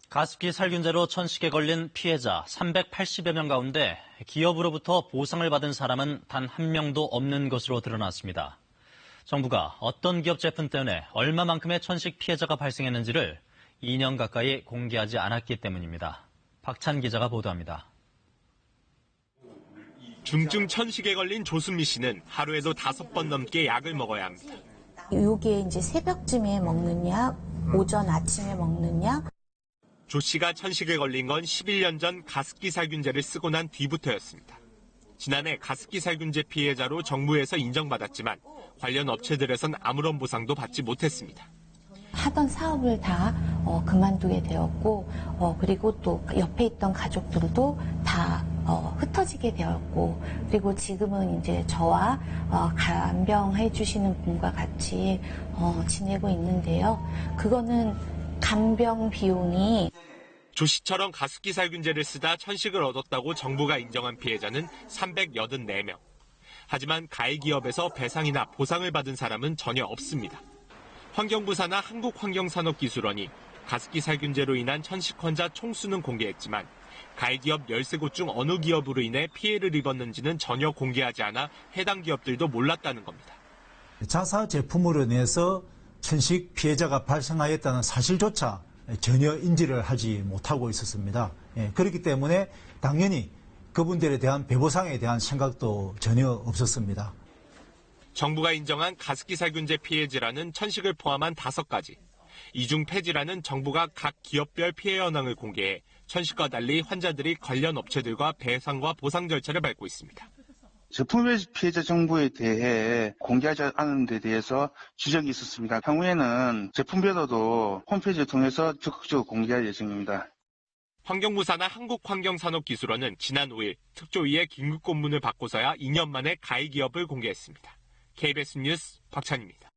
가습기 살균제로 천식에 걸린 피해자 380여 명 가운데 기업으로부터 보상을 받은 사람은 단 한 명도 없는 것으로 드러났습니다. 정부가 어떤 기업 제품 때문에 얼마만큼의 천식 피해자가 발생했는지를 2년 가까이 공개하지 않았기 때문입니다. 박찬 기자가 보도합니다. 중증 천식에 걸린 조순미 씨는 하루에도 5번 넘게 약을 먹어야 합니다. 이게 이제 새벽쯤에 먹는 약, 오전 아침에 먹는 약. 조 씨가 천식에 걸린 건 11년 전 가습기 살균제를 쓰고 난 뒤부터였습니다. 지난해 가습기 살균제 피해자로 정부에서 인정받았지만 관련 업체들에선 아무런 보상도 받지 못했습니다. 하던 사업을 다 그만두게 되었고, 그리고 또 옆에 있던 가족들도 다 흩어지게 되었고, 그리고 지금은 이제 저와 간병해 주시는 분과 같이 지내고 있는데요. 그거는 간병 비용이 조 씨처럼 가습기 살균제를 쓰다 천식을 얻었다고 정부가 인정한 피해자는 384명. 하지만 가해 기업에서 배상이나 보상을 받은 사람은 전혀 없습니다. 환경부 산하 한국환경산업기술원이 가습기 살균제로 인한 천식 환자 총수는 공개했지만 가해 기업 13곳 중 어느 기업으로 인해 피해를 입었는지는 전혀 공개하지 않아 해당 기업들도 몰랐다는 겁니다. 자사 제품으로 인해서 천식 피해자가 발생하였다는 사실조차 전혀 인지를 하지 못하고 있었습니다. 그렇기 때문에 당연히 그분들에 대한 배보상에 대한 생각도 전혀 없었습니다. 정부가 인정한 가습기 살균제 피해지라는 천식을 포함한 5가지. 이중 폐지라는 정부가 각 기업별 피해 현황을 공개해 천식과 달리 환자들이 관련 업체들과 배상과 보상 절차를 밟고 있습니다. 제품별 피해자 정보에 대해 공개하지 않은 데 대해서 지적이 있었습니다. 향후에는 제품별로도 홈페이지를 통해서 적극적으로 공개할 예정입니다. 환경부 산하 한국환경산업기술원은 지난 5일 특조위의 긴급 공문을 받고서야 2년 만에 가해 기업을 공개했습니다. KBS 뉴스 박찬입니다.